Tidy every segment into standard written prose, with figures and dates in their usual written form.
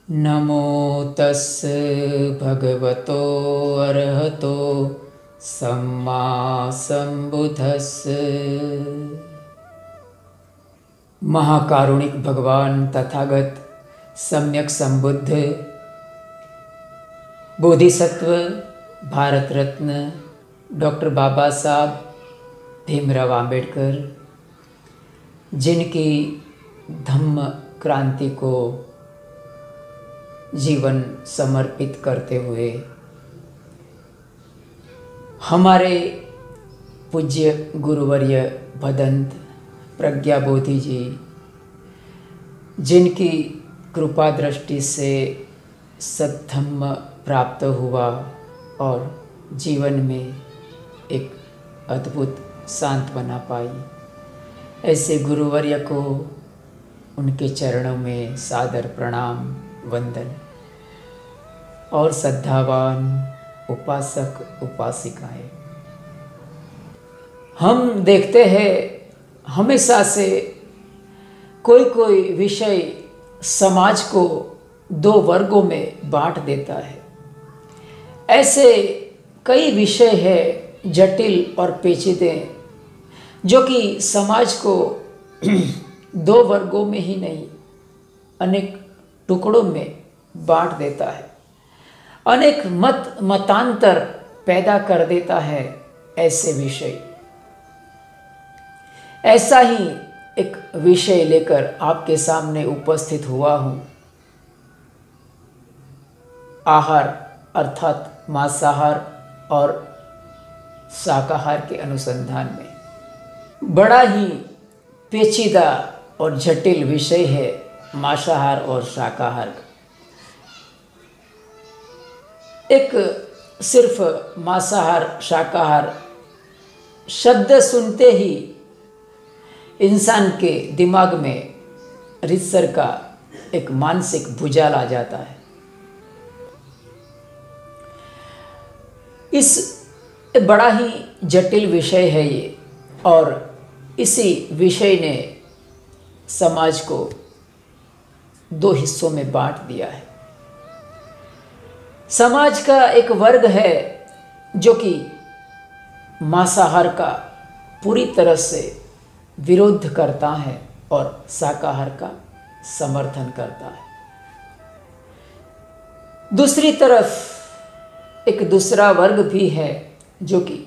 नमो तस् भगवतो अरहतो सम्मा संबुद्धस्स। महाकारुणिक भगवान तथागत सम्यक संबुद्ध बोधिसत्व भारत रत्न डॉक्टर बाबा साहब भीमराव आम्बेडकर, जिनकी धम्म क्रांति को जीवन समर्पित करते हुए हमारे पूज्य गुरुवर्य भदंत प्रज्ञाबोधि जी, जिनकी कृपा दृष्टि से सद्धम्म प्राप्त हुआ और जीवन में एक अद्भुत सांत्वना पाई, ऐसे गुरुवर्य को उनके चरणों में सादर प्रणाम वंदन और श्रद्धावान उपासक उपासिकाएं। हम देखते हैं हमेशा से कोई विषय समाज को दो वर्गों में बांट देता है। ऐसे कई विषय हैं जटिल और पेचीदे, जो कि समाज को दो वर्गों में ही नहीं अनेक टुकड़ों में बांट देता है, अनेक मतांतर पैदा कर देता है। ऐसे विषय, ऐसा ही एक विषय लेकर आपके सामने उपस्थित हुआ हूँ। आहार अर्थात मांसाहार और शाकाहार के अनुसंधान में बड़ा ही पेचीदा और जटिल विषय है मांसाहार और शाकाहार का। एक सिर्फ मांसाहार शाकाहार शब्द सुनते ही इंसान के दिमाग में रीतसर का एक मानसिक भूचाल आ जाता है। इस बड़ा ही जटिल विषय है ये, और इसी विषय ने समाज को दो हिस्सों में बांट दिया है। समाज का एक वर्ग है जो कि मांसाहार का पूरी तरह से विरोध करता है और शाकाहार का समर्थन करता है। दूसरी तरफ एक दूसरा वर्ग भी है जो कि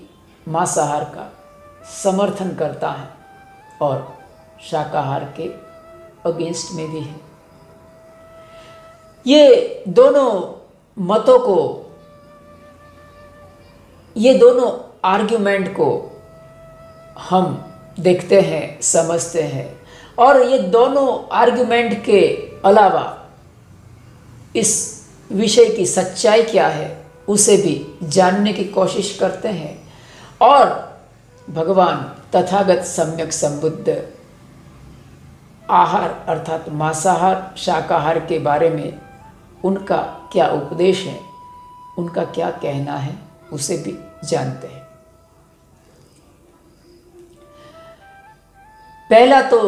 मांसाहार का समर्थन करता है और शाकाहार के अगेंस्ट में भी है। ये दोनों मतों को, ये दोनों आर्ग्यूमेंट को हम देखते हैं, समझते हैं, और ये दोनों आर्ग्यूमेंट के अलावा इस विषय की सच्चाई क्या है उसे भी जानने की कोशिश करते हैं, और भगवान तथागत सम्यक संबुद्ध आहार अर्थात मांसाहार शाकाहार के बारे में उनका क्या उपदेश है, उनका क्या कहना है, उसे भी जानते हैं। पहला तो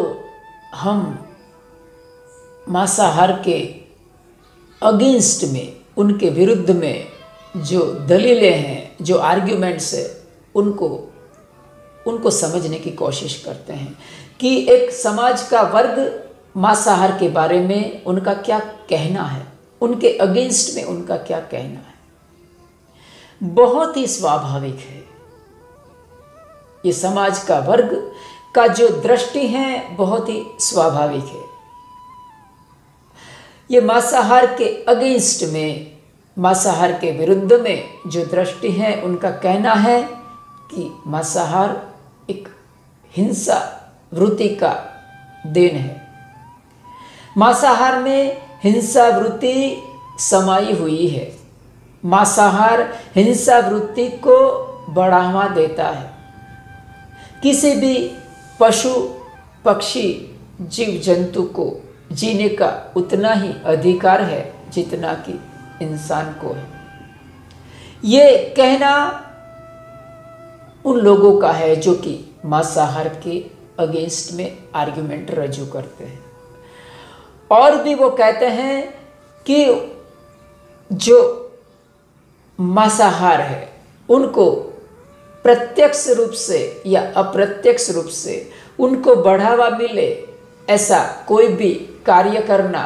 हम मांसाहार के अगेंस्ट में, उनके विरुद्ध में जो दलीलें हैं, जो आर्ग्यूमेंट्स है, उनको समझने की कोशिश करते हैं कि एक समाज का वर्ग मांसाहार के बारे में उनका क्या कहना है, उनके अगेंस्ट में उनका क्या कहना है। बहुत ही स्वाभाविक है, ये समाज का वर्ग का जो दृष्टि है बहुत ही स्वाभाविक है। ये मांसाहार के अगेंस्ट में, मांसाहार के विरुद्ध में जो दृष्टि है, उनका कहना है कि मांसाहार एक हिंसा वृत्ति का देन है। मांसाहार में हिंसा वृत्ति समाई हुई है। मांसाहार हिंसा वृत्ति को बढ़ावा देता है। किसी भी पशु पक्षी जीव जंतु को जीने का उतना ही अधिकार है जितना कि इंसान को है। ये कहना उन लोगों का है जो कि मांसाहार के अगेंस्ट में आर्ग्यूमेंट रजू करते हैं। और भी वो कहते हैं कि जो मांसाहार है उनको प्रत्यक्ष रूप से या अप्रत्यक्ष रूप से उनको बढ़ावा मिले ऐसा कोई भी कार्य करना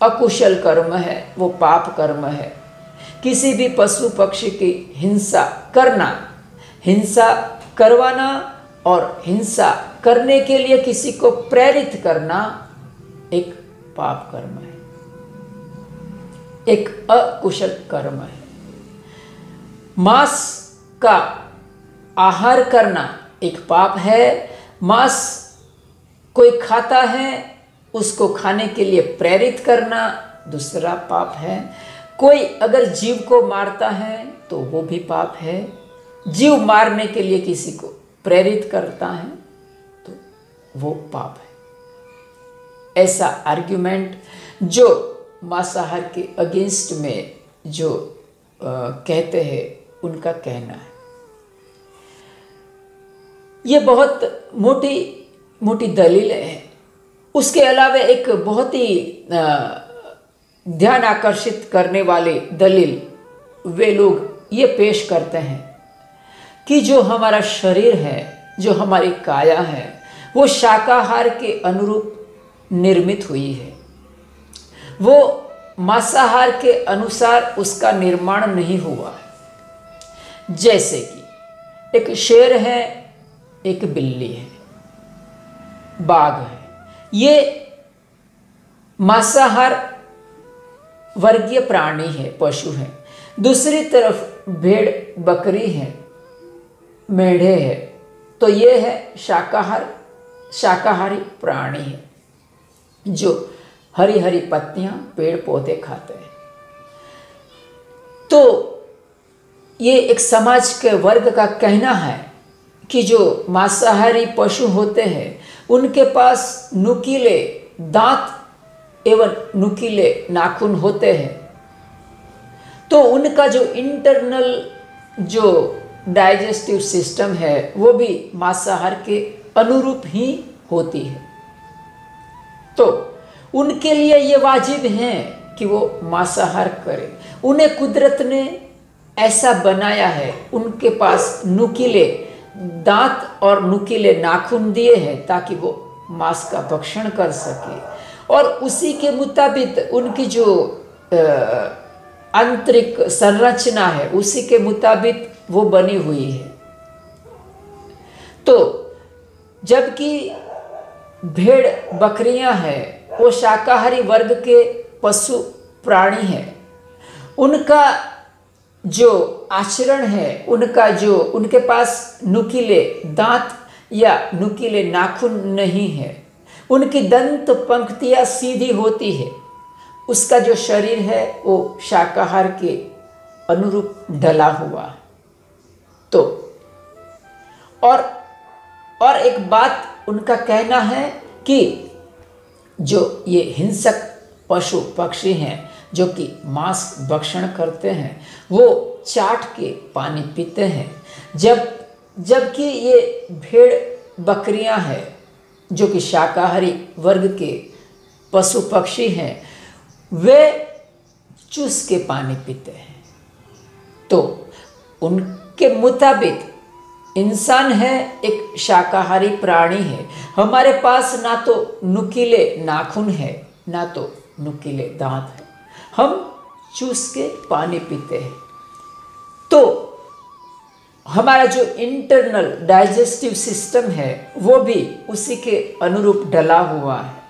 अकुशल कर्म है, वो पाप कर्म है। किसी भी पशु पक्षी की हिंसा करना, हिंसा करवाना और हिंसा करने के लिए किसी को प्रेरित करना एक पाप कर्म है, एक अकुशल कर्म है। मांस का आहार करना एक पाप है। मांस कोई खाता है, उसको खाने के लिए प्रेरित करना दूसरा पाप है। कोई अगर जीव को मारता है तो वो भी पाप है। जीव मारने के लिए किसी को प्रेरित करता है तो वो पाप है। ऐसा आर्ग्यूमेंट जो मांसाहार के अगेंस्ट में जो कहते हैं उनका कहना है। ये बहुत मोटी मोटी दलील है। उसके अलावा एक बहुत ही ध्यान आकर्षित करने वाली दलील वे लोग ये पेश करते हैं कि जो हमारा शरीर है, जो हमारी काया है, वो शाकाहार के अनुरूप निर्मित हुई है। वो मांसाहार के अनुसार उसका निर्माण नहीं हुआ है। जैसे कि एक शेर है, एक बिल्ली है, बाघ है, ये मांसाहार वर्गीय प्राणी है, पशु है। दूसरी तरफ भेड़ बकरी है, मेढ़े है, तो ये है शाकाहारी प्राणी है जो हरी हरी पत्तियां पेड़ पौधे खाते हैं। तो ये एक समाज के वर्ग का कहना है कि जो मांसाहारी पशु होते हैं उनके पास नुकीले दांत एवं नुकीले नाखून होते हैं, तो उनका जो इंटरनल जो डाइजेस्टिव सिस्टम है वो भी मांसाहार के अनुरूप ही होती है। तो उनके लिए ये वाजिब है कि वो मांसाहार करें। उन्हें कुदरत ने ऐसा बनाया है, उनके पास नुकीले दांत और नुकीले नाखून दिए हैं ताकि वो मांस का भक्षण कर सके, और उसी के मुताबिक उनकी जो आंतरिक संरचना है उसी के मुताबिक वो बनी हुई है। तो जबकि भेड़ बकरियां हैं वो शाकाहारी वर्ग के पशु प्राणी हैं, उनका जो आचरण है, उनका जो उनके पास नुकीले दांत या नुकीले नाखून नहीं है, उनकी दंत पंक्तियां सीधी होती है, उसका जो शरीर है वो शाकाहार के अनुरूप ढला हुआ है। तो और एक बात उनका कहना है कि जो ये हिंसक पशु पक्षी हैं जो कि मांस भक्षण करते हैं वो चाट के पानी पीते हैं, जबकि ये भेड़ बकरियां हैं जो कि शाकाहारी वर्ग के पशु पक्षी हैं, वे चूस के पानी पीते हैं। तो उनके मुताबिक इंसान है एक शाकाहारी प्राणी है। हमारे पास ना तो नुकीले नाखून है ना तो नुकीले दांत है, हम चूस के पानी पीते हैं। तो हमारा जो इंटरनल डाइजेस्टिव सिस्टम है वो भी उसी के अनुरूप ढला हुआ है।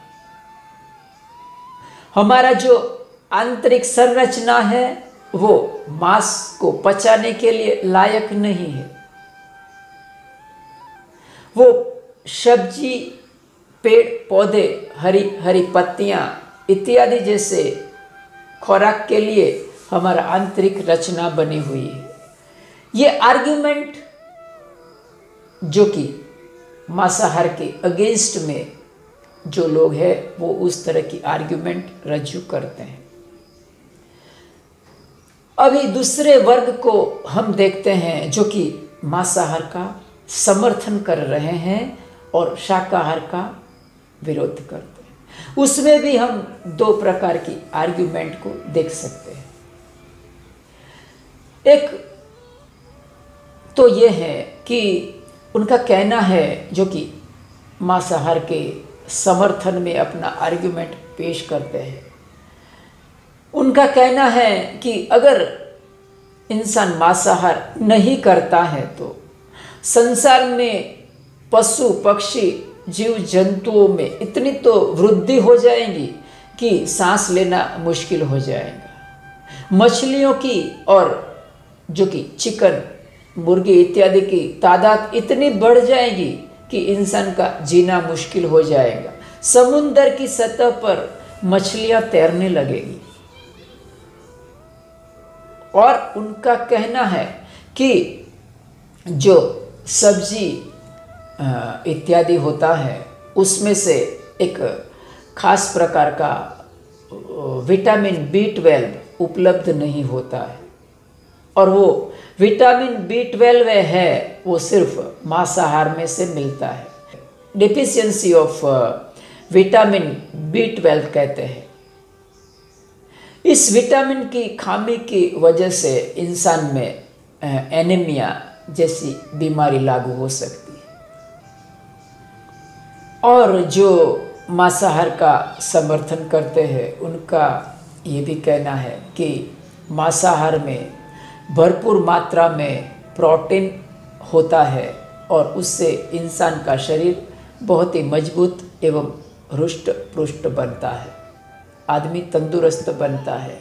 हमारा जो आंतरिक संरचना है वो मांस को पचाने के लिए लायक नहीं है। वो सब्जी, पेड़ पौधे, हरी हरी पत्तियां इत्यादि जैसे खुराक के लिए हमारा आंतरिक रचना बनी हुई है। ये आर्ग्यूमेंट जो कि मांसाहार के अगेंस्ट में जो लोग हैं वो उस तरह की आर्ग्यूमेंट रज्जू करते हैं। अभी दूसरे वर्ग को हम देखते हैं जो कि मांसाहार का समर्थन कर रहे हैं और शाकाहार का विरोध करते हैं। उसमें भी हम दो प्रकार की आर्ग्यूमेंट को देख सकते हैं। एक तो ये है कि उनका कहना है, जो कि मांसाहार के समर्थन में अपना आर्ग्यूमेंट पेश करते हैं, उनका कहना है कि अगर इंसान मांसाहार नहीं करता है तो संसार में पशु पक्षी जीव जंतुओं में इतनी तो वृद्धि हो जाएगी कि सांस लेना मुश्किल हो जाएगा। मछलियों की और जो कि चिकन मुर्गी इत्यादि की तादाद इतनी बढ़ जाएगी कि इंसान का जीना मुश्किल हो जाएगा। समुद्र की सतह पर मछलियां तैरने लगेगी। और उनका कहना है कि जो सब्जी इत्यादि होता है उसमें से एक खास प्रकार का विटामिन B12 उपलब्ध नहीं होता है, और वो विटामिन B12 है वो सिर्फ मांसाहार में से मिलता है। डिफिशियंसी ऑफ विटामिन B12 कहते हैं। इस विटामिन की खामी की वजह से इंसान में एनीमिया जैसी बीमारी लागू हो सकती है। और जो मांसाहार का समर्थन करते हैं उनका ये भी कहना है कि मांसाहार में भरपूर मात्रा में प्रोटीन होता है और उससे इंसान का शरीर बहुत ही मजबूत एवं रुष्ट पुष्ट बनता है, आदमी तंदुरुस्त बनता है।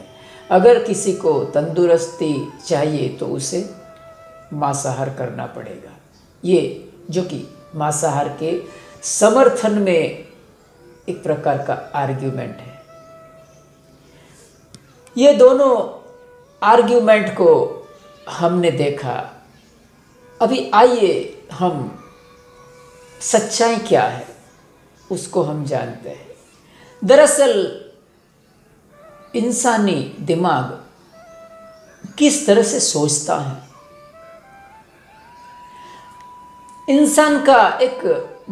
अगर किसी को तंदुरुस्ती चाहिए तो उसे मांसाहार करना पड़ेगा। ये जो कि मांसाहार के समर्थन में एक प्रकार का आर्ग्यूमेंट है। ये दोनों आर्ग्यूमेंट को हमने देखा। अभी आइए हम सच्चाई क्या है उसको हम जानते हैं। दरअसल इंसानी दिमाग किस तरह से सोचता है। इंसान का एक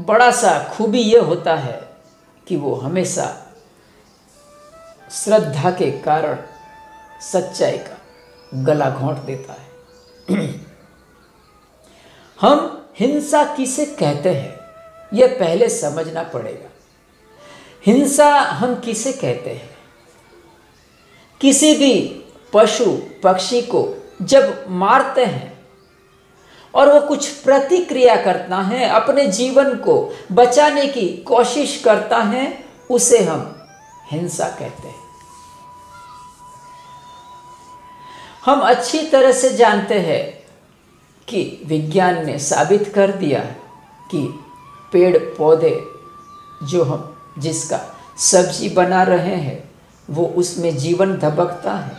बड़ा सा खूबी यह होता है कि वो हमेशा श्रद्धा के कारण सच्चाई का गला घोंट देता है। हम हिंसा किसे कहते हैं यह पहले समझना पड़ेगा। हिंसा हम किसे कहते हैं? किसी भी पशु पक्षी को जब मारते हैं और वो कुछ प्रतिक्रिया करता है, अपने जीवन को बचाने की कोशिश करता है, उसे हम हिंसा कहते हैं। हम अच्छी तरह से जानते हैं कि विज्ञान ने साबित कर दिया है कि पेड़ पौधे जो हम जिसका सब्जी बना रहे हैं वो उसमें जीवन धबकता है।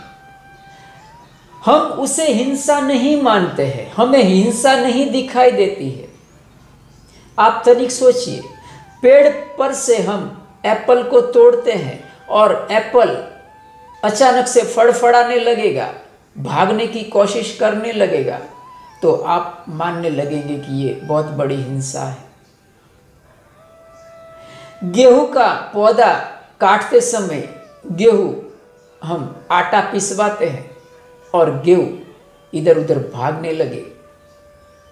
हम उसे हिंसा नहीं मानते हैं, हमें हिंसा नहीं दिखाई देती है। आप तनिक सोचिए, पेड़ पर से हम एप्पल को तोड़ते हैं और एप्पल अचानक से फड़फड़ाने लगेगा, भागने की कोशिश करने लगेगा, तो आप मानने लगेंगे कि ये बहुत बड़ी हिंसा है। गेहूं का पौधा काटते समय गेहूं हम आटा पिसवाते हैं और गेहूं इधर उधर भागने लगे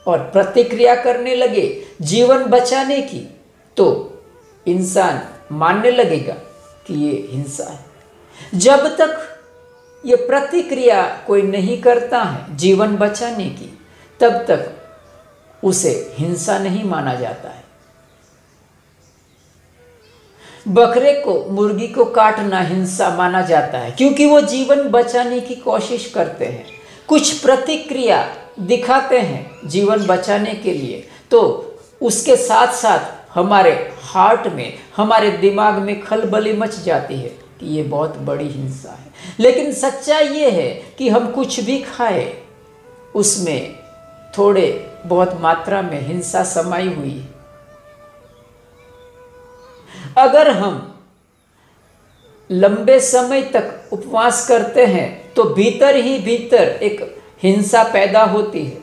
और प्रतिक्रिया करने लगे जीवन बचाने की, तो इंसान मानने लगेगा कि ये हिंसा है। जब तक ये प्रतिक्रिया कोई नहीं करता है जीवन बचाने की, तब तक उसे हिंसा नहीं माना जाता है। बकरे को मुर्गी को काटना हिंसा माना जाता है क्योंकि वो जीवन बचाने की कोशिश करते हैं, कुछ प्रतिक्रिया दिखाते हैं जीवन बचाने के लिए, तो उसके साथ साथ हमारे हार्ट में, हमारे दिमाग में खलबली मच जाती है कि ये बहुत बड़ी हिंसा है। लेकिन सच्चाई ये है कि हम कुछ भी खाए उसमें थोड़े बहुत मात्रा में हिंसा समाई हुई है। अगर हम लंबे समय तक उपवास करते हैं तो भीतर ही भीतर एक हिंसा पैदा होती है।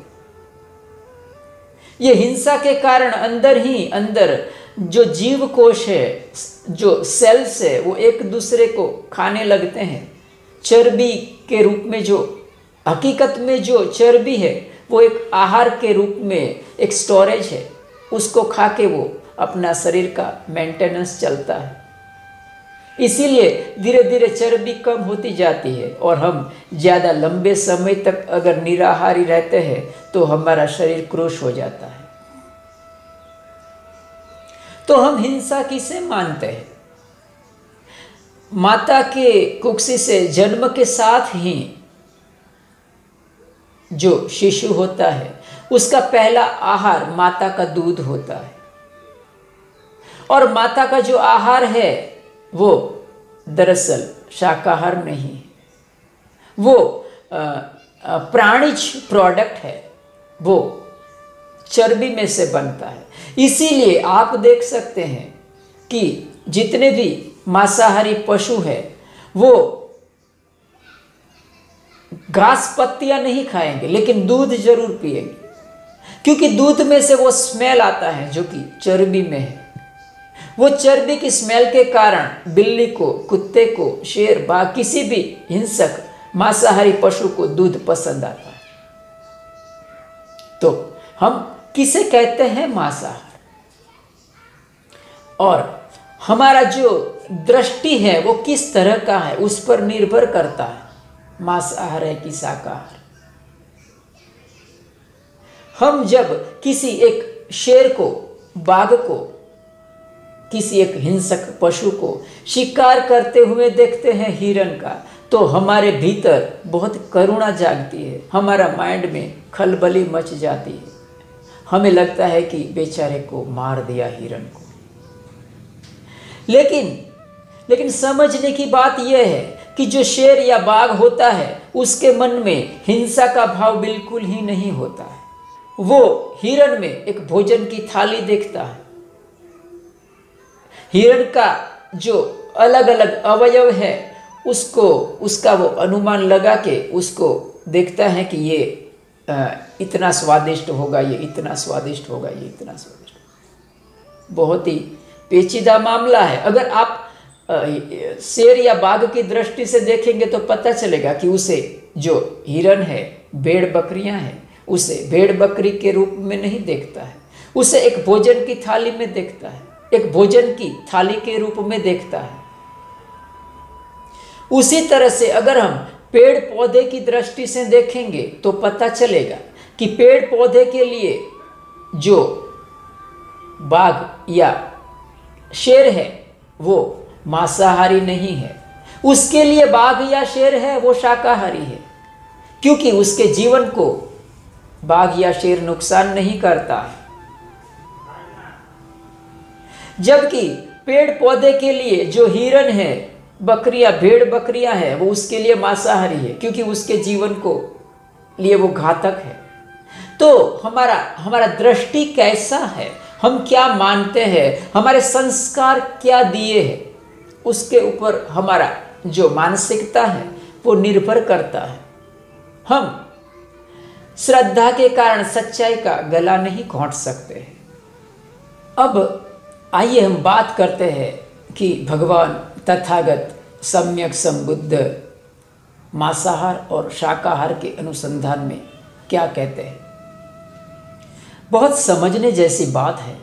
ये हिंसा के कारण अंदर ही अंदर जो जीव कोश है, जो सेल्स है, वो एक दूसरे को खाने लगते हैं। चर्बी के रूप में जो हकीकत में जो चर्बी है वो एक आहार के रूप में एक स्टोरेज है, उसको खा के वो अपना शरीर का मेंटेनेंस चलता है। इसीलिए धीरे धीरे चर्बी कम होती जाती है और हम ज़्यादा लंबे समय तक अगर निराहारी रहते हैं तो हमारा शरीर क्रूश हो जाता है। तो हम हिंसा किसे मानते हैं? माता के कुक्षी से जन्म के साथ ही जो शिशु होता है उसका पहला आहार माता का दूध होता है, और माता का जो आहार है वो दरअसल शाकाहार नहीं है, वो प्राणिज प्रोडक्ट है, वो चर्बी में से बनता है। इसीलिए आप देख सकते हैं कि जितने भी मांसाहारी पशु है वो घास पत्तियां नहीं खाएंगे लेकिन दूध जरूर पिएंगे, क्योंकि दूध में से वो स्मेल आता है जो कि चर्बी में है। वो चर्बी की स्मेल के कारण बिल्ली को, कुत्ते को, शेर, बाघ, किसी भी हिंसक मांसाहारी पशु को दूध पसंद आता है। तो हम किसे कहते हैं? मांसाहार। और हमारा जो दृष्टि है वो किस तरह का है उस पर निर्भर करता है मांसाहार है कि शाकाहार। हम जब किसी एक शेर को, बाघ को, किसी एक हिंसक पशु को शिकार करते हुए देखते हैं, हिरण का, तो हमारे भीतर बहुत करुणा जागती है, हमारा माइंड में खलबली मच जाती है। हमें लगता है कि बेचारे को मार दिया हिरण को। लेकिन समझने की बात यह है कि जो शेर या बाघ होता है उसके मन में हिंसा का भाव बिल्कुल ही नहीं होता है। वो हिरण में एक भोजन की थाली देखता है, हिरण का जो अलग अलग अवयव है उसको, उसका वो अनुमान लगा के उसको देखता है कि ये इतना स्वादिष्ट होगा, ये इतना स्वादिष्ट होगा, ये इतना स्वादिष्ट होगा। बहुत ही पेचीदा मामला है। अगर आप शेर या बाघ की दृष्टि से देखेंगे तो पता चलेगा कि उसे जो हिरण है, भेड़ बकरियां हैं, उसे भेड़ बकरी के रूप में नहीं देखता है, उसे एक भोजन की थाली में देखता है, एक भोजन की थाली के रूप में देखता है। उसी तरह से अगर हम पेड़ पौधे की दृष्टि से देखेंगे तो पता चलेगा कि पेड़ पौधे के लिए जो बाघ या शेर है वो मांसाहारी नहीं है, उसके लिए बाघ या शेर है वो शाकाहारी है, क्योंकि उसके जीवन को बाघ या शेर नुकसान नहीं करता है। जबकि पेड़ पौधे के लिए जो हिरण है, बकरियां, भेड़ बकरियां हैं, वो उसके लिए मांसाहारी है, क्योंकि उसके जीवन को लिए वो घातक है। तो हमारा दृष्टि कैसा है, हम क्या मानते हैं, हमारे संस्कार क्या दिए हैं, उसके ऊपर हमारा जो मानसिकता है वो निर्भर करता है। हम श्रद्धा के कारण सच्चाई का गला नहीं घोंट सकते हैं। अब आइए हम बात करते हैं कि भगवान तथागत सम्यक संबुद्ध मांसाहार और शाकाहार के अनुसंधान में क्या कहते हैं। बहुत समझने जैसी बात है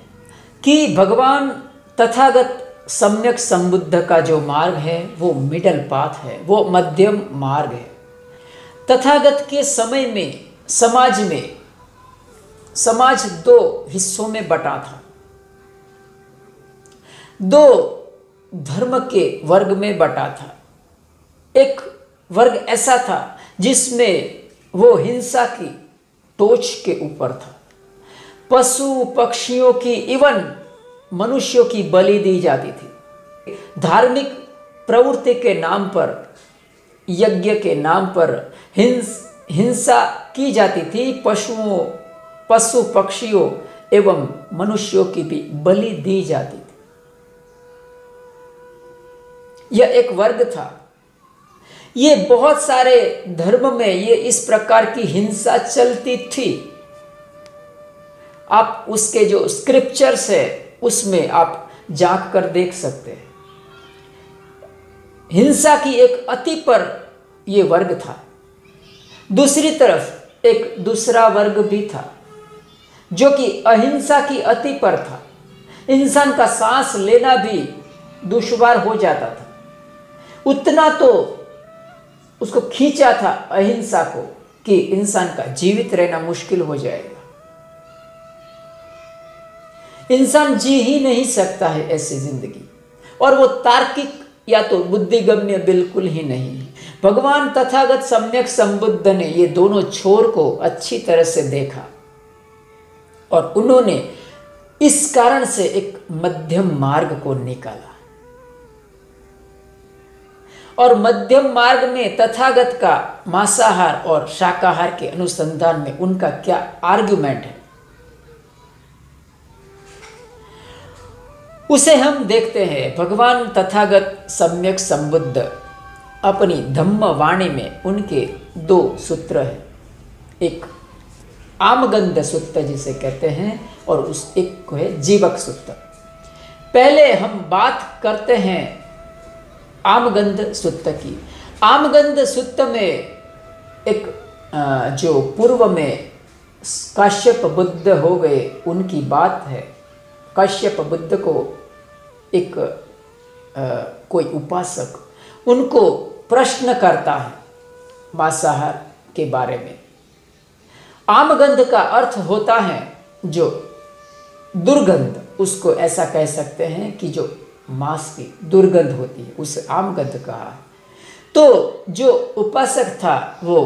कि भगवान तथागत सम्यक संबुद्ध का जो मार्ग है वो मिडल पाथ है, वो मध्यम मार्ग है। तथागत के समय में समाज दो हिस्सों में बटा था, दो धर्म के वर्ग में बटा था। एक वर्ग ऐसा था जिसमें वो हिंसा की टोच के ऊपर था, पशु पक्षियों की, इवन मनुष्यों की बलि दी जाती थी। धार्मिक प्रवृत्ति के नाम पर, यज्ञ के नाम पर हिंसा की जाती थी, पशु पक्षियों एवं मनुष्यों की भी बलि दी जाती थी। यह एक वर्ग था। ये बहुत सारे धर्म में ये इस प्रकार की हिंसा चलती थी। आप उसके जो स्क्रिप्चर्स है उसमें आप झांक कर देख सकते हैं। हिंसा की एक अति पर यह वर्ग था, दूसरी तरफ एक दूसरा वर्ग भी था जो कि अहिंसा की अति पर था। इंसान का सांस लेना भी दुश्वार हो जाता था, उतना तो उसको खींचा था अहिंसा को कि इंसान का जीवित रहना मुश्किल हो जाएगा। इंसान जी ही नहीं सकता है ऐसी जिंदगी, और वो तार्किक या तो बुद्धिगम्य बिल्कुल ही नहीं है। भगवान तथागत सम्यक संबुद्ध ने ये दोनों छोर को अच्छी तरह से देखा और उन्होंने इस कारण से एक मध्यम मार्ग को निकाला। और मध्यम मार्ग में तथागत का मांसाहार और शाकाहार के अनुसंधान में उनका क्या आर्गुमेंट है, उसे हम देखते हैं। भगवान तथागत सम्यक संबुद्ध अपनी धम्म वाणी में उनके दो सूत्र हैं, एक आमगंध सूत्र जिसे कहते हैं और उस एक को है जीवक सूत्र। पहले हम बात करते हैं आमगंध सूत्र की। आमगंध सूत्र में एक जो पूर्व में काश्यप बुद्ध हो गए उनकी बात है। काश्यप बुद्ध को एक कोई उपासक उनको प्रश्न करता है मांसाहार के बारे में। आमगंध का अर्थ होता है जो दुर्गंध, उसको ऐसा कह सकते हैं कि जो मांस की दुर्गंध होती है उसे आमगंध कहा है। तो जो उपासक था वो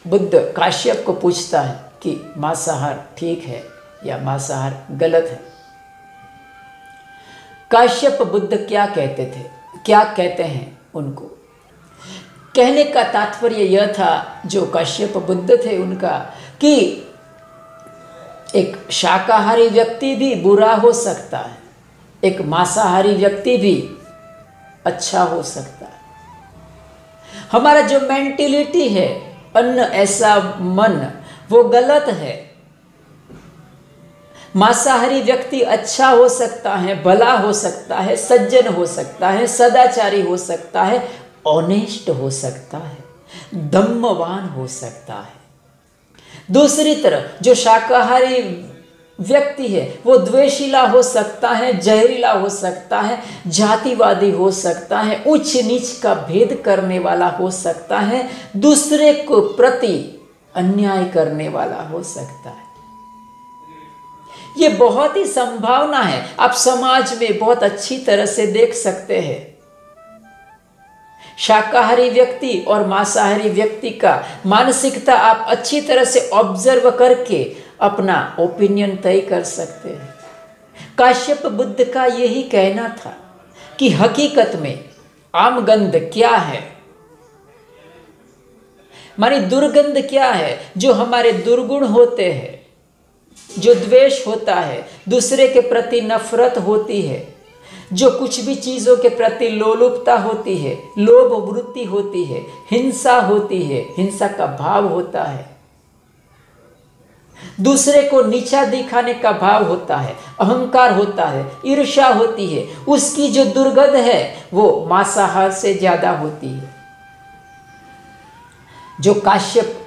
बुद्ध काश्यप को पूछता है कि मांसाहार ठीक है या मांसाहार गलत है। काश्यप बुद्ध क्या कहते थे, क्या कहते हैं उनको? कहने का तात्पर्य यह था जो काश्यप बुद्ध थे उनका, कि एक शाकाहारी व्यक्ति भी बुरा हो सकता है, एक मांसाहारी व्यक्ति भी अच्छा हो सकता है। हमारा जो मेंटेलिटी है, अन्न ऐसा मन, वो गलत है। मांसाहारी व्यक्ति अच्छा हो सकता है, भला हो सकता है, सज्जन हो सकता है, सदाचारी हो सकता है, ऑनेस्ट हो सकता है, धम्मवान हो सकता है। दूसरी तरफ जो शाकाहारी व्यक्ति है वो द्वेषीला हो सकता है, जहरीला हो सकता है, जातिवादी हो सकता है, उच्च नीच का भेद करने वाला हो सकता है, दूसरे को प्रति अन्याय करने वाला हो सकता है। ये बहुत ही संभावना है, आप समाज में बहुत अच्छी तरह से देख सकते हैं। शाकाहारी व्यक्ति और मांसाहारी व्यक्ति का मानसिकता आप अच्छी तरह से ऑब्जर्व करके अपना ओपिनियन तय कर सकते हैं। काश्यप बुद्ध का यही कहना था कि हकीकत में आमगंध क्या है, मानी दुर्गंध क्या है, जो हमारे दुर्गुण होते हैं, जो द्वेष होता है, दूसरे के प्रति नफरत होती है, जो कुछ भी चीज़ों के प्रति लोलुपता होती है, लोभ वृत्ति होती है, हिंसा होती है, हिंसा का भाव होता है, दूसरे को नीचा दिखाने का भाव होता है, अहंकार होता है, ईर्ष्या होती है, उसकी जो दुर्गंध है वो मांसाहार से ज्यादा होती है। जो काश्यप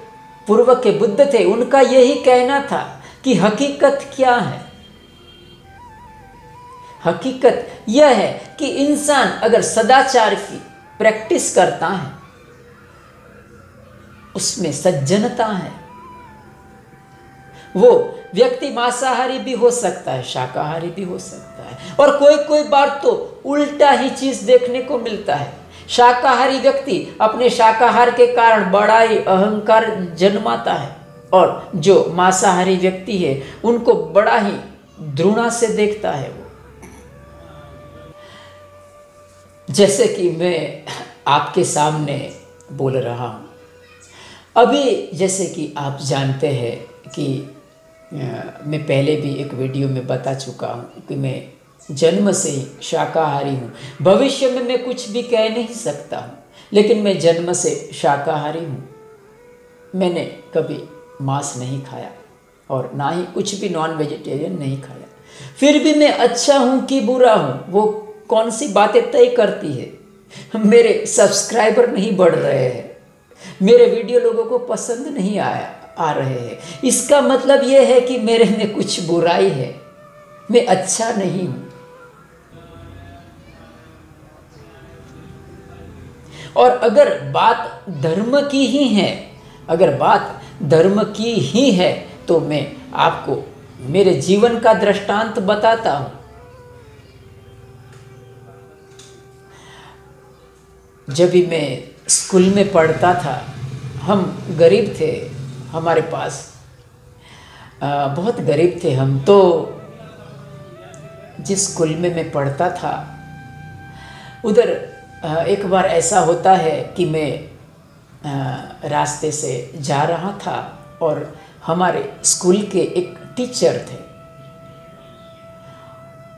पूर्व के बुद्ध थे उनका यही कहना था कि हकीकत क्या है। हकीकत यह है कि इंसान अगर सदाचार की प्रैक्टिस करता है, उसमें सज्जनता है, वो व्यक्ति मांसाहारी भी हो सकता है, शाकाहारी भी हो सकता है। और कोई कोई बार तो उल्टा ही चीज देखने को मिलता है। शाकाहारी व्यक्ति अपने शाकाहार के कारण बड़ा ही अहंकार जन्माता है, और जो मांसाहारी व्यक्ति है उनको बड़ा ही घृणा से देखता है। वो जैसे कि मैं आपके सामने बोल रहा हूँ अभी, जैसे कि आप जानते हैं कि मैं पहले भी एक वीडियो में बता चुका हूँ कि मैं जन्म से ही शाकाहारी हूँ। भविष्य में मैं कुछ भी कह नहीं सकता हूँ, लेकिन मैं जन्म से शाकाहारी हूँ। मैंने कभी मांस नहीं खाया और ना ही कुछ भी नॉन वेजिटेरियन नहीं खाया। फिर भी मैं अच्छा हूं कि बुरा हूं, वो कौन सी बातें तय करती है? मेरे सब्सक्राइबर नहीं बढ़ रहे हैं, मेरे वीडियो लोगों को पसंद नहीं आ रहे हैं, इसका मतलब यह है कि मेरे में कुछ बुराई है, मैं अच्छा नहीं हूं। और अगर बात धर्म की ही है, अगर बात धर्म की ही है, तो मैं आपको मेरे जीवन का दृष्टांत बताता हूं। जब भी मैं स्कूल में पढ़ता था, हम गरीब थे, हमारे पास बहुत गरीब थे हम। तो जिस स्कूल में मैं पढ़ता था, उधर एक बार ऐसा होता है कि मैं रास्ते से जा रहा था और हमारे स्कूल के एक टीचर थे।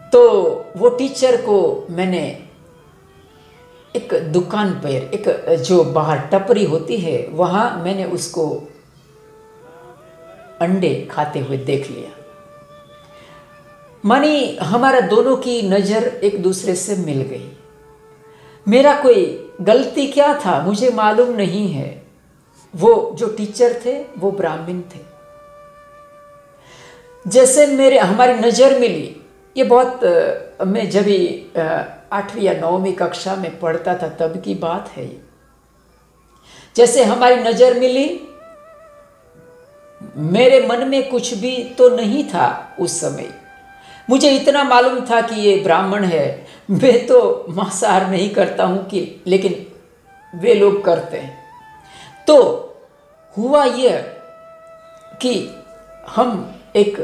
तो वो टीचर को मैंने एक दुकान पर, एक जो बाहर टपरी होती है, वहाँ मैंने उसको अंडे खाते हुए देख लिया। मानी हमारा दोनों की नज़र एक दूसरे से मिल गई। मेरा कोई गलती क्या था मुझे मालूम नहीं है। वो जो टीचर थे वो ब्राह्मण थे। जैसे हमारी नज़र मिली, ये बहुत मैं जब 8वीं या 9वीं कक्षा में पढ़ता था तब की बात है ये। जैसे हमारी नज़र मिली, मेरे मन में कुछ भी तो नहीं था उस समय। मुझे इतना मालूम था कि ये ब्राह्मण है। मैं तो मांसाहार नहीं करता हूँ कि, लेकिन वे लोग करते हैं। तो हुआ यह कि हम एक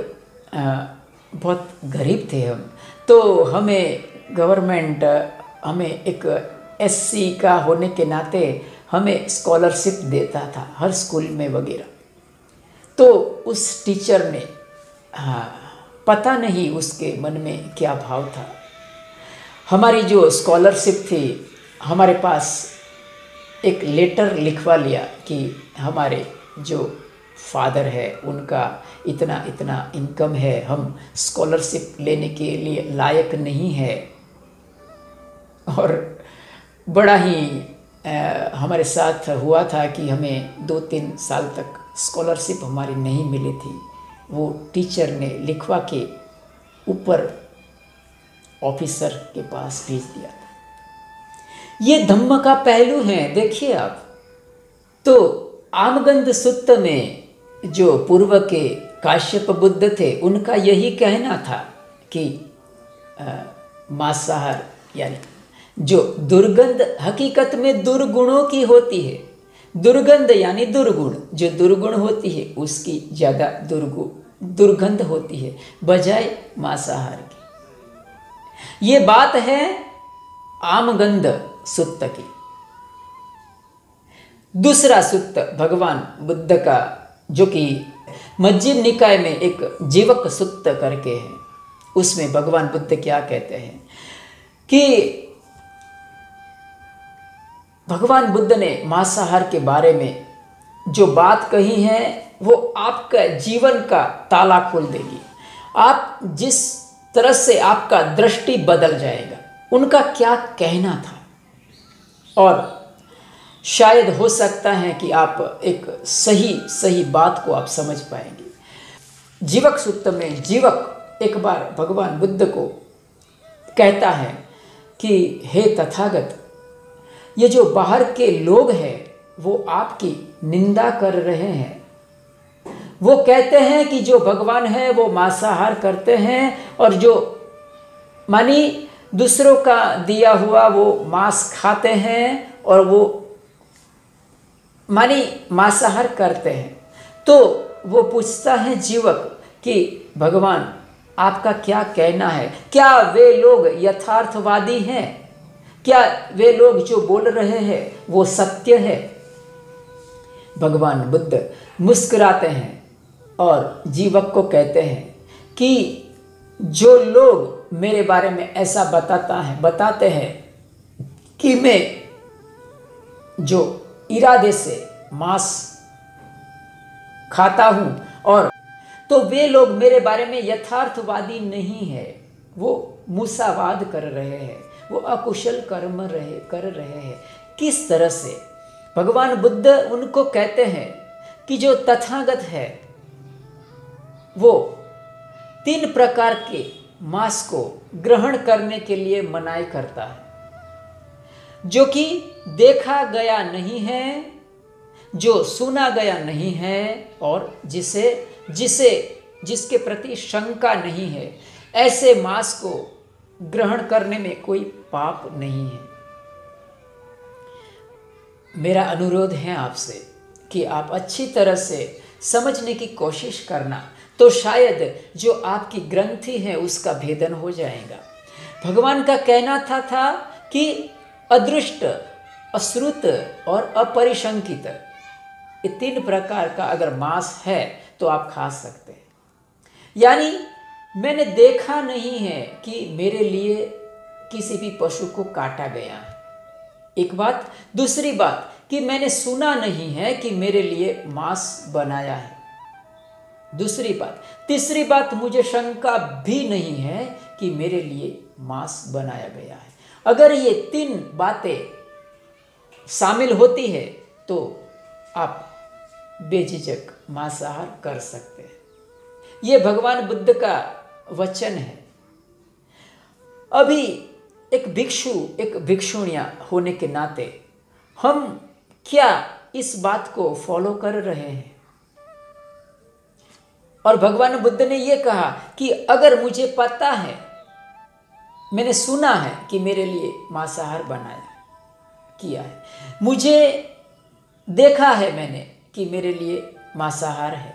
बहुत गरीब थे हम, तो हमें गवर्नमेंट हमें एक SC का होने के नाते हमें स्कॉलरशिप देता था हर स्कूल में वगैरह। तो उस टीचर ने, पता नहीं उसके मन में क्या भाव था, हमारी जो स्कॉलरशिप थी, हमारे पास एक लेटर लिखवा लिया कि हमारे जो फादर है उनका इतना इतना इनकम है, हम स्कॉलरशिप लेने के लिए लायक नहीं है। और बड़ा ही हमारे साथ हुआ था कि हमें 2-3 साल तक स्कॉलरशिप हमारी नहीं मिली थी। वो टीचर ने लिखवा के ऊपर ऑफिसर के पास भेज दिया था। ये धम्म का पहलू है, देखिए आप। तो आमगंध सुत्त में जो पूर्व के काश्यप बुद्ध थे, उनका यही कहना था कि मांसाहार यानी जो दुर्गंध हकीकत में दुर्गुणों की होती है। दुर्गंध यानी दुर्गुण, जो दुर्गुण होती है उसकी ज़्यादा दुर्गंध होती है बजाय मांसाहार की। ये बात है आमगंध सुत्त की। दूसरा सुत्त भगवान बुद्ध का, जो कि मज्जिम निकाय में एक जीवक सुत्त करके है, उसमें भगवान बुद्ध क्या कहते हैं कि भगवान बुद्ध ने मांसाहार के बारे में जो बात कही है वो आपका जीवन का ताला खोल देगी। आप जिस तरह से आपका दृष्टि बदल जाएगा। उनका क्या कहना था, और शायद हो सकता है कि आप एक सही बात को आप समझ पाएंगे। जीवक सुत्त में जीवक एक बार भगवान बुद्ध को कहता है कि हे तथागत, ये जो बाहर के लोग हैं वो आपकी निंदा कर रहे हैं। वो कहते हैं कि जो भगवान है वो मांसाहार करते हैं, और जो मानी दूसरों का दिया हुआ वो मांस खाते हैं, और वो मानी मांसाहार करते हैं। तो वो पूछता है जीवक कि भगवान आपका क्या कहना है? क्या वे लोग यथार्थवादी हैं? क्या वे लोग जो बोल रहे हैं वो सत्य है? भगवान बुद्ध मुस्कुराते हैं और जीवक को कहते हैं कि जो लोग मेरे बारे में ऐसा बताते हैं कि मैं जो इरादे से मांस खाता हूँ और तो वे लोग मेरे बारे में यथार्थवादी नहीं है, वो मूसावाद कर रहे हैं, वो अकुशल कर्म कर रहे हैं। किस तरह से? भगवान बुद्ध उनको कहते हैं कि जो तथागत है वो 3 प्रकार के मांस को ग्रहण करने के लिए मनाही करता है, जो कि देखा गया नहीं है, जो सुना गया नहीं है और जिसके प्रति शंका नहीं है। ऐसे मांस को ग्रहण करने में कोई पाप नहीं है। मेरा अनुरोध है आपसे कि आप अच्छी तरह से समझने की कोशिश करना, तो शायद जो आपकी ग्रंथि है उसका भेदन हो जाएगा। भगवान का कहना था कि अदृष्ट, अश्रुत और अपरिशंकित, ये 3 प्रकार का अगर मांस है तो आप खा सकते हैं। यानी मैंने देखा नहीं है कि मेरे लिए किसी भी पशु को काटा गया है, एक बात। दूसरी बात कि मैंने सुना नहीं है कि मेरे लिए मांस बनाया है, दूसरी बात। तीसरी बात, मुझे शंका भी नहीं है कि मेरे लिए मांस बनाया गया है। अगर ये 3 बातें शामिल होती है तो आप बेझिझक मांसाहार कर सकते हैं। ये भगवान बुद्ध का वचन है। अभी एक भिक्षु, एक भिक्षुणियां होने के नाते हम क्या इस बात को फॉलो कर रहे हैं? और भगवान बुद्ध ने यह कहा कि अगर मुझे पता है, मैंने सुना है कि मेरे लिए मांसाहार बनाया किया है, मुझे देखा है मैंने कि मेरे लिए मांसाहार है,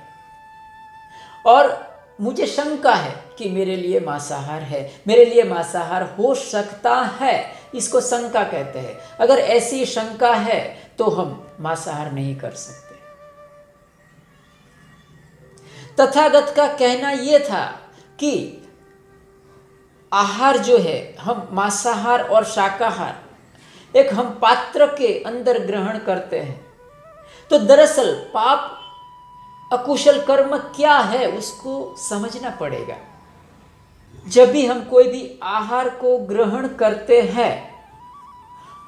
और मुझे शंका है कि मेरे लिए मांसाहार है, मेरे लिए मांसाहार हो सकता है, इसको शंका कहते हैं। अगर ऐसी शंका है तो हम मांसाहार नहीं कर सकते। तथागत का कहना यह था कि आहार जो है, हम मांसाहार और शाकाहार एक हम पात्र के अंदर ग्रहण करते हैं। तो दरअसल पाप, अकुशल कर्म क्या है उसको समझना पड़ेगा। जब भी हम कोई भी आहार को ग्रहण करते हैं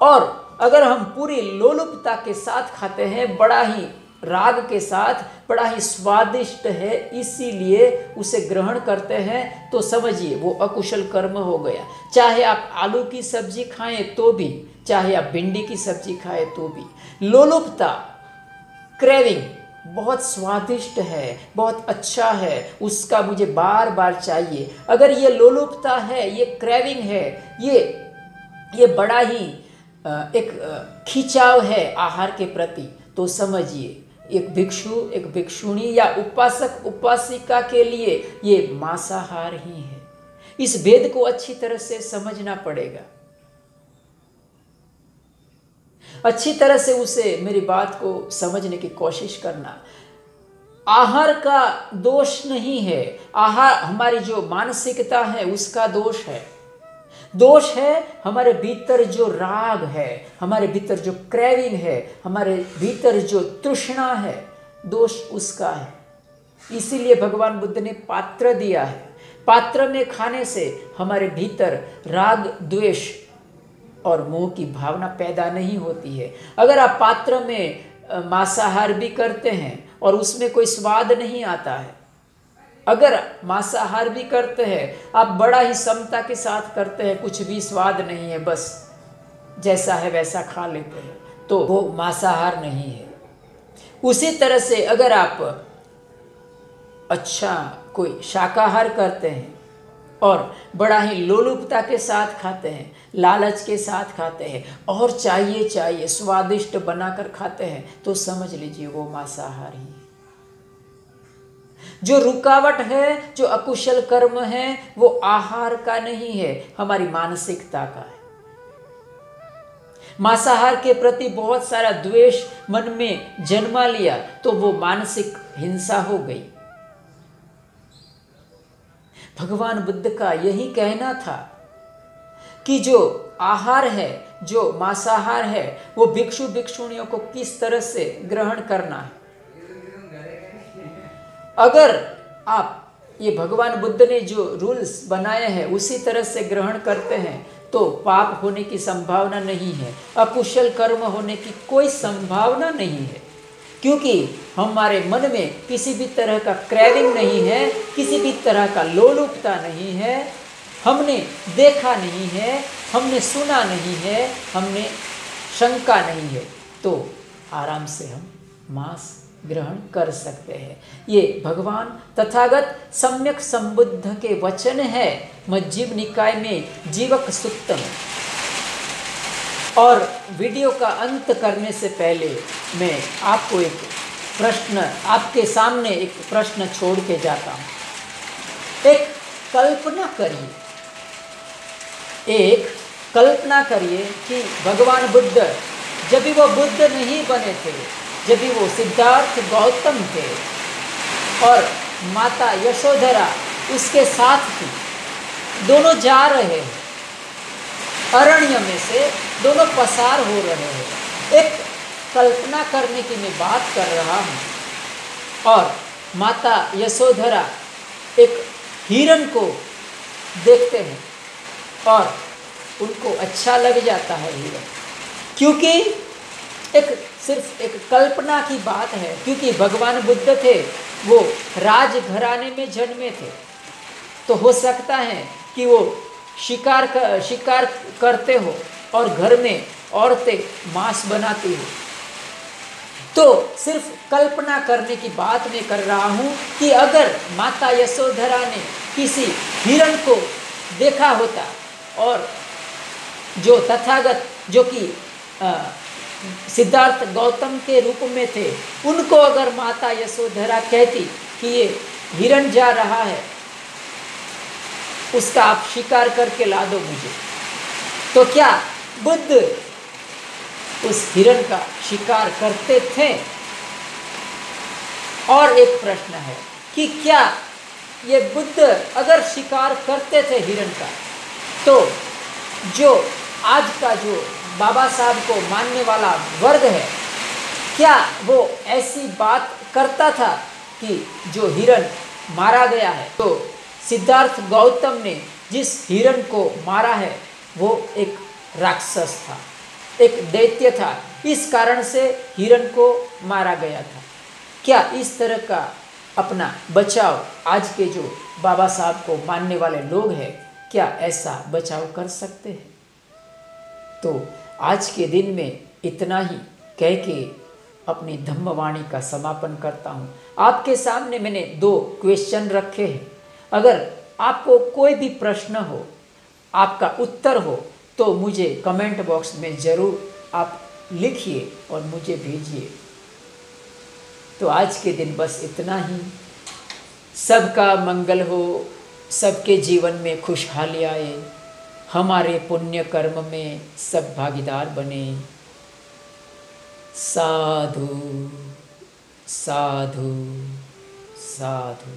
और अगर हम पूरी लोलुपता के साथ खाते हैं, बड़ा ही राग के साथ, बड़ा ही स्वादिष्ट है इसीलिए उसे ग्रहण करते हैं, तो समझिए वो अकुशल कर्म हो गया। चाहे आप आलू की सब्जी खाएं तो भी, चाहे आप भिंडी की सब्जी खाएं तो भी, लोलुपता, क्रेविंग, बहुत स्वादिष्ट है, बहुत अच्छा है, उसका मुझे बार बार चाहिए। अगर ये लोलुपता है, ये क्रेविंग है, ये बड़ा ही एक खिंचाव है आहार के प्रति, तो समझिए एक भिक्षु, एक भिक्षुणी या उपासक, उपासिका के लिए ये मांसाहार ही है। इस भेद को अच्छी तरह से समझना पड़ेगा, अच्छी तरह से उसे मेरी बात को समझने की कोशिश करना। आहार का दोष नहीं है, आहार हमारी जो मानसिकता है उसका दोष है। दोष है हमारे भीतर जो राग है, हमारे भीतर जो क्रेविंग है, हमारे भीतर जो तृष्णा है, दोष उसका है। इसीलिए भगवान बुद्ध ने पात्र दिया है। पात्र में खाने से हमारे भीतर राग, द्वेष और मोह की भावना पैदा नहीं होती है। अगर आप पात्र में मांसाहार भी करते हैं और उसमें कोई स्वाद नहीं आता है, अगर मांसाहार भी करते हैं, आप बड़ा ही समता के साथ करते हैं, कुछ भी स्वाद नहीं है, बस जैसा है वैसा खा लेते हैं, तो वो मांसाहार नहीं है। उसी तरह से अगर आप अच्छा कोई शाकाहार करते हैं और बड़ा ही लोलुपता के साथ खाते हैं, लालच के साथ खाते हैं और चाहिए स्वादिष्ट बनाकर खाते हैं, तो समझ लीजिए वो मांसाहार ही है। जो रुकावट है, जो अकुशल कर्म है, वो आहार का नहीं है, हमारी मानसिकता का है। मांसाहार के प्रति बहुत सारा द्वेष मन में जन्मा लिया तो वो मानसिक हिंसा हो गई। भगवान बुद्ध का यही कहना था कि जो आहार है, जो मांसाहार है, वो भिक्षु भिक्षुणियों को किस तरह से ग्रहण करना है। अगर आप ये भगवान बुद्ध ने जो रूल्स बनाए हैं उसी तरह से ग्रहण करते हैं तो पाप होने की संभावना नहीं है, अकुशल कर्म होने की कोई संभावना नहीं है, क्योंकि हमारे मन में किसी भी तरह का क्रेविंग नहीं है, किसी भी तरह का लोलुपता नहीं है, हमने देखा नहीं है, हमने सुना नहीं है, हमने शंका नहीं है, तो आराम से हम मांस ग्रहण कर सकते हैं। ये भगवान तथागत सम्यक संबुद्ध के वचन है मज्जिम निकाय में जीवक सूक्तम। और वीडियो का अंत करने से पहले मैं आपको एक प्रश्न, आपके सामने एक प्रश्न छोड़ के जाता हूँ। एक कल्पना करिए, एक कल्पना करिए कि भगवान बुद्ध जब भी वो बुद्ध नहीं बने थे, जब भी वो सिद्धार्थ गौतम थे और माता यशोधरा उसके साथ थी, दोनों जा रहे हैं अरण्य में से, दोनों पसार हो रहे हैं। एक कल्पना करने की मैं बात कर रहा हूँ और माता यशोधरा एक हिरण को देखते हैं और उनको अच्छा लग जाता है हिरण, क्योंकि एक सिर्फ एक कल्पना की बात है, क्योंकि भगवान बुद्ध थे वो राजघराने में जन्मे थे, तो हो सकता है कि वो शिकार करते हो और घर में औरतें मांस बनाती हो। तो सिर्फ कल्पना करने की बात मैं कर रहा हूँ कि अगर माता यशोधरा ने किसी हिरण को देखा होता और जो तथागत जो कि सिद्धार्थ गौतम के रूप में थे, उनको अगर माता यशोधरा कहती कि ये हिरण जा रहा है, उसका आप शिकार करके ला दो मुझे, तो क्या बुद्ध उस हिरण का शिकार करते थे? और एक प्रश्न है कि क्या ये बुद्ध अगर शिकार करते थे हिरण का, तो जो आज का जो बाबा साहब को मानने वाला वर्ग है, क्या वो ऐसी बात करता था कि जो हिरण मारा गया है, तो सिद्धार्थ गौतम ने जिस हिरण को मारा है वो एक राक्षस था, एक दैत्य था, इस कारण से हिरण को मारा गया था। क्या इस तरह का अपना बचाव आज के जो बाबा साहब को मानने वाले लोग हैं, क्या ऐसा बचाव कर सकते हैं? तो आज के दिन में इतना ही कह के अपनी धम्मवाणी का समापन करता हूँ। आपके सामने मैंने 2 क्वेश्चन रखे हैं। अगर आपको कोई भी प्रश्न हो, आपका उत्तर हो, तो मुझे कमेंट बॉक्स में ज़रूर आप लिखिए और मुझे भेजिए। तो आज के दिन बस इतना ही। सबका मंगल हो, सबके जीवन में खुशहाली आए, हमारे पुण्य कर्म में सब भागीदार बने। साधु साधु साधु।